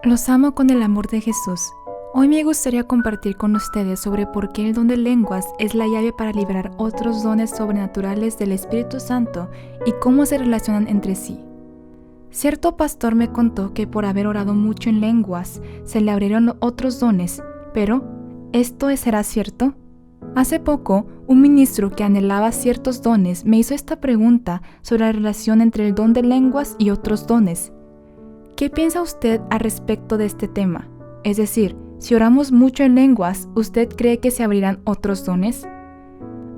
Los amo con el amor de Jesús. Hoy me gustaría compartir con ustedes sobre por qué el don de lenguas es la llave para liberar otros dones sobrenaturales del Espíritu Santo y cómo se relacionan entre sí. Cierto pastor me contó que por haber orado mucho en lenguas, se le abrieron otros dones, pero ¿esto será cierto? Hace poco, un ministro que anhelaba ciertos dones me hizo esta pregunta sobre la relación entre el don de lenguas y otros dones. ¿Qué piensa usted al respecto de este tema? Es decir, si oramos mucho en lenguas, ¿usted cree que se abrirán otros dones?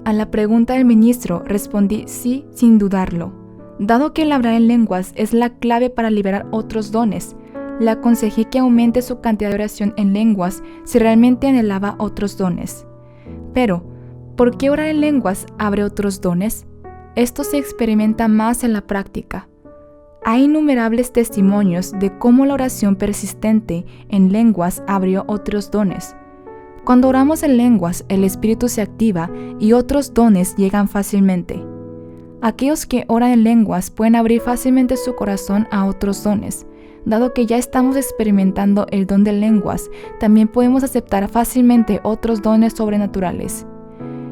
A la pregunta del ministro respondí sí, sin dudarlo. Dado que el hablar en lenguas es la clave para liberar otros dones, le aconsejé que aumente su cantidad de oración en lenguas si realmente anhelaba otros dones. Pero, ¿por qué orar en lenguas abre otros dones? Esto se experimenta más en la práctica. Hay innumerables testimonios de cómo la oración persistente en lenguas abrió otros dones. Cuando oramos en lenguas, el espíritu se activa y otros dones llegan fácilmente. Aquellos que oran en lenguas pueden abrir fácilmente su corazón a otros dones. Dado que ya estamos experimentando el don de lenguas, también podemos aceptar fácilmente otros dones sobrenaturales.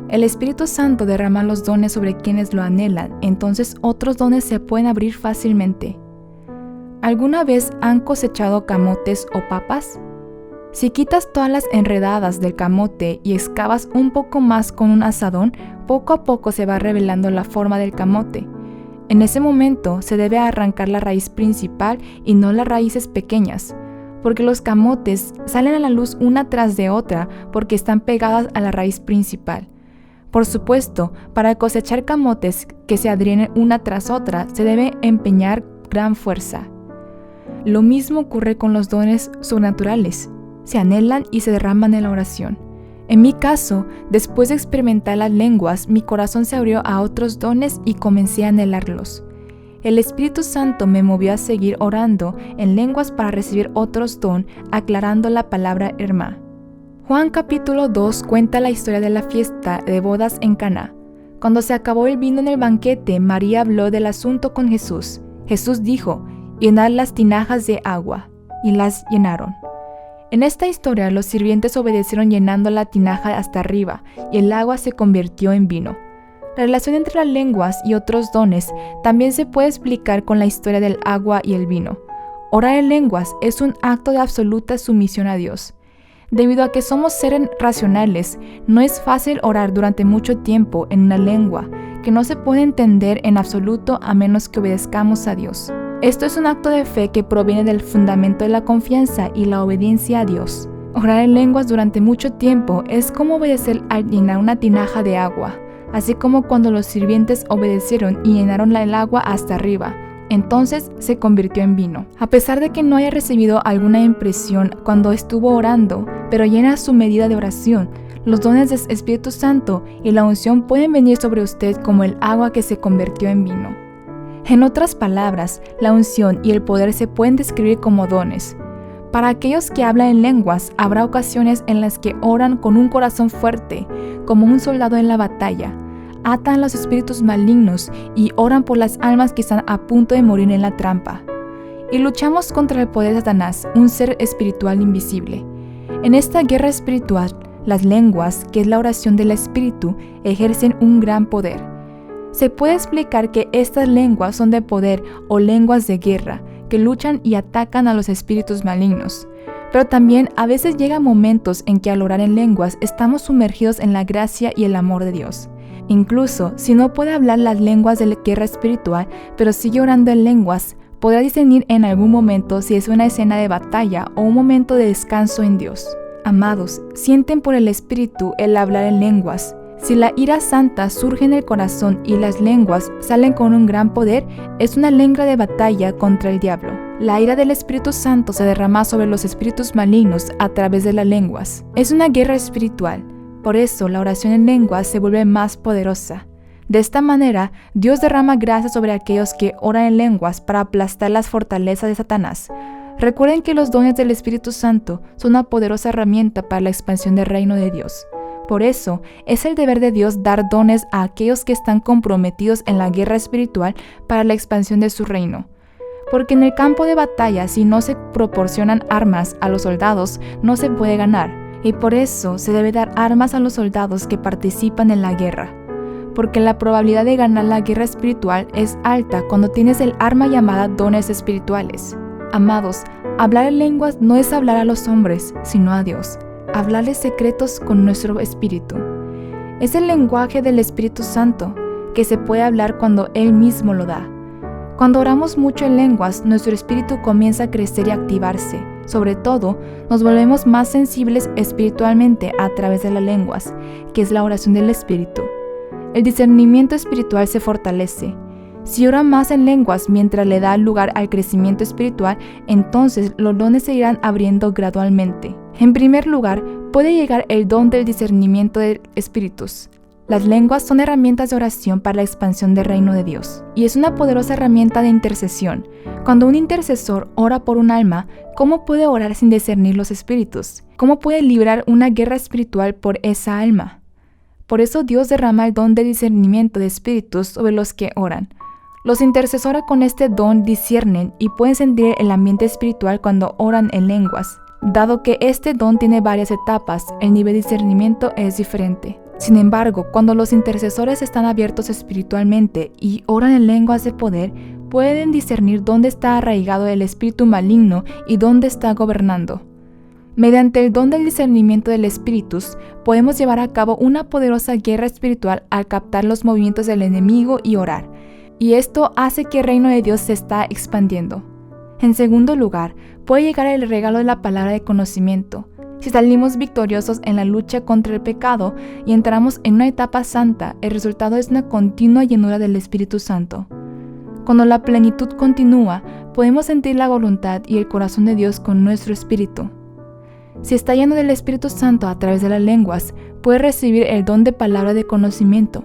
El Espíritu Santo derrama los dones sobre quienes lo anhelan, entonces otros dones se pueden abrir fácilmente. ¿Alguna vez han cosechado camotes o papas? Si quitas todas las enredadas del camote y excavas un poco más con un azadón, poco a poco se va revelando la forma del camote. En ese momento se debe arrancar la raíz principal y no las raíces pequeñas, porque los camotes salen a la luz una tras de otra porque están pegadas a la raíz principal. Por supuesto, para cosechar camotes que se adhieren una tras otra, se debe empeñar gran fuerza. Lo mismo ocurre con los dones sobrenaturales. Se anhelan y se derraman en la oración. En mi caso, después de experimentar las lenguas, mi corazón se abrió a otros dones y comencé a anhelarlos. El Espíritu Santo me movió a seguir orando en lenguas para recibir otros dones, aclarando la palabra hermá. Juan capítulo 2 cuenta la historia de la fiesta de bodas en Caná. Cuando se acabó el vino en el banquete, María habló del asunto con Jesús. Jesús dijo, llenad las tinajas de agua, y las llenaron. En esta historia, los sirvientes obedecieron llenando la tinaja hasta arriba, y el agua se convirtió en vino. La relación entre las lenguas y otros dones también se puede explicar con la historia del agua y el vino. Orar en lenguas es un acto de absoluta sumisión a Dios. Debido a que somos seres racionales, no es fácil orar durante mucho tiempo en una lengua que no se puede entender en absoluto a menos que obedezcamos a Dios. Esto es un acto de fe que proviene del fundamento de la confianza y la obediencia a Dios. Orar en lenguas durante mucho tiempo es como obedecer al llenar una tinaja de agua, así como cuando los sirvientes obedecieron y llenaron el agua hasta arriba. Entonces se convirtió en vino. A pesar de que no haya recibido alguna impresión cuando estuvo orando, pero llena su medida de oración, los dones del Espíritu Santo y la unción pueden venir sobre usted como el agua que se convirtió en vino. En otras palabras, la unción y el poder se pueden describir como dones. Para aquellos que hablan en lenguas, habrá ocasiones en las que oran con un corazón fuerte, como un soldado en la batalla. Atan los espíritus malignos y oran por las almas que están a punto de morir en la trampa. Y luchamos contra el poder de Satanás, un ser espiritual invisible. En esta guerra espiritual, las lenguas, que es la oración del espíritu, ejercen un gran poder. Se puede explicar que estas lenguas son de poder o lenguas de guerra, que luchan y atacan a los espíritus malignos. Pero también a veces llegan momentos en que al orar en lenguas estamos sumergidos en la gracia y el amor de Dios. Incluso si no puede hablar las lenguas de la guerra espiritual, pero sigue orando en lenguas, podrá discernir en algún momento si es una escena de batalla o un momento de descanso en Dios. Amados, sienten por el Espíritu el hablar en lenguas. Si la ira santa surge en el corazón y las lenguas salen con un gran poder, es una lengua de batalla contra el diablo. La ira del Espíritu Santo se derrama sobre los espíritus malignos a través de las lenguas. Es una guerra espiritual. Por eso, la oración en lenguas se vuelve más poderosa. De esta manera, Dios derrama gracia sobre aquellos que oran en lenguas para aplastar las fortalezas de Satanás. Recuerden que los dones del Espíritu Santo son una poderosa herramienta para la expansión del reino de Dios. Por eso, es el deber de Dios dar dones a aquellos que están comprometidos en la guerra espiritual para la expansión de su reino. Porque en el campo de batalla, si no se proporcionan armas a los soldados, no se puede ganar, y por eso se debe dar armas a los soldados que participan en la guerra. Porque la probabilidad de ganar la guerra espiritual es alta cuando tienes el arma llamada dones espirituales. Amados, hablar en lenguas no es hablar a los hombres, sino a Dios. Hablarles secretos con nuestro espíritu. Es el lenguaje del Espíritu Santo, que se puede hablar cuando Él mismo lo da. Cuando oramos mucho en lenguas, nuestro espíritu comienza a crecer y activarse. Sobre todo, nos volvemos más sensibles espiritualmente a través de las lenguas, que es la oración del espíritu. El discernimiento espiritual se fortalece. Si ora más en lenguas mientras le da lugar al crecimiento espiritual, entonces los dones se irán abriendo gradualmente. En primer lugar, puede llegar el don del discernimiento de espíritus. Las lenguas son herramientas de oración para la expansión del reino de Dios, y es una poderosa herramienta de intercesión. Cuando un intercesor ora por un alma, ¿cómo puede orar sin discernir los espíritus? ¿Cómo puede librar una guerra espiritual por esa alma? Por eso Dios derrama el don de discernimiento de espíritus sobre los que oran. Los intercesores con este don disciernen y pueden sentir el ambiente espiritual cuando oran en lenguas. Dado que este don tiene varias etapas, el nivel de discernimiento es diferente. Sin embargo, cuando los intercesores están abiertos espiritualmente y oran en lenguas de poder, pueden discernir dónde está arraigado el espíritu maligno y dónde está gobernando. Mediante el don del discernimiento del espíritu, podemos llevar a cabo una poderosa guerra espiritual al captar los movimientos del enemigo y orar. Y esto hace que el reino de Dios se está expandiendo. En segundo lugar, puede llegar el regalo de la palabra de conocimiento. Si salimos victoriosos en la lucha contra el pecado y entramos en una etapa santa, el resultado es una continua llenura del Espíritu Santo. Cuando la plenitud continúa, podemos sentir la voluntad y el corazón de Dios con nuestro espíritu. Si está lleno del Espíritu Santo a través de las lenguas, puede recibir el don de palabra de conocimiento.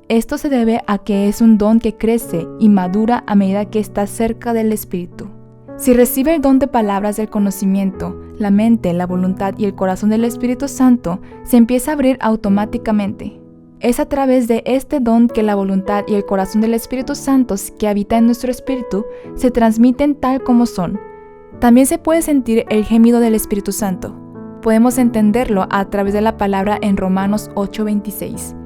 Esto se debe a que es un don que crece y madura a medida que está cerca del Espíritu. Si recibe el don de palabras del conocimiento, la mente, la voluntad y el corazón del Espíritu Santo se empieza a abrir automáticamente. Es a través de este don que la voluntad y el corazón del Espíritu Santo que habita en nuestro espíritu se transmiten tal como son. También se puede sentir el gemido del Espíritu Santo. Podemos entenderlo a través de la palabra en Romanos 8:26.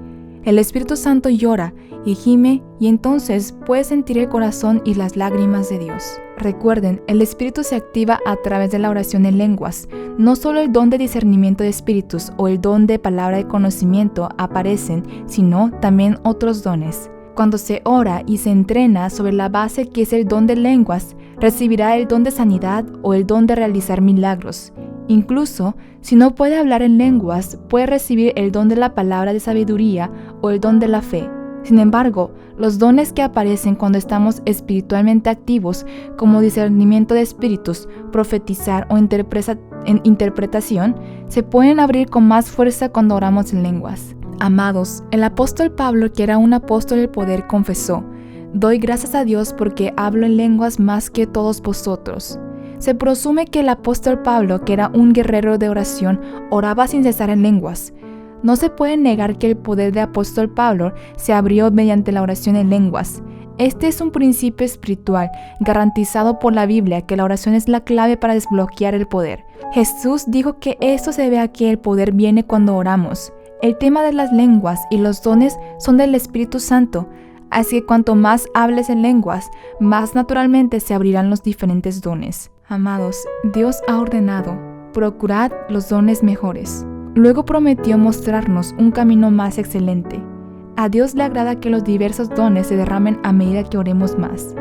El Espíritu Santo llora y gime y entonces puede sentir el corazón y las lágrimas de Dios. Recuerden, el Espíritu se activa a través de la oración en lenguas. No solo el don de discernimiento de espíritus o el don de palabra de conocimiento aparecen, sino también otros dones. Cuando se ora y se entrena sobre la base que es el don de lenguas, recibirá el don de sanidad o el don de realizar milagros. Incluso, si no puede hablar en lenguas, puede recibir el don de la palabra de sabiduría o el don de la fe. Sin embargo, los dones que aparecen cuando estamos espiritualmente activos, como discernimiento de espíritus, profetizar o interpretación, se pueden abrir con más fuerza cuando oramos en lenguas. Amados, el apóstol Pablo, que era un apóstol del poder, confesó: «Doy gracias a Dios porque hablo en lenguas más que todos vosotros». Se presume que el apóstol Pablo, que era un guerrero de oración, oraba sin cesar en lenguas. No se puede negar que el poder del apóstol Pablo se abrió mediante la oración en lenguas. Este es un principio espiritual garantizado por la Biblia, que la oración es la clave para desbloquear el poder. Jesús dijo que esto se debe a que el poder viene cuando oramos. El tema de las lenguas y los dones son del Espíritu Santo, así que cuanto más hables en lenguas, más naturalmente se abrirán los diferentes dones. Amados, Dios ha ordenado: procurad los dones mejores. Luego prometió mostrarnos un camino más excelente. A Dios le agrada que los diversos dones se derramen a medida que oremos más.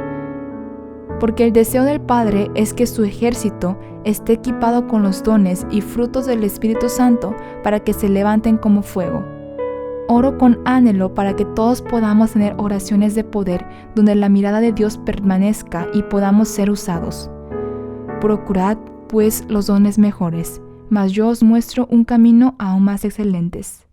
Porque el deseo del Padre es que su ejército esté equipado con los dones y frutos del Espíritu Santo para que se levanten como fuego. Oro con anhelo para que todos podamos tener oraciones de poder donde la mirada de Dios permanezca y podamos ser usados. Procurad, pues, los dones mejores, mas yo os muestro un camino aún más excelentes.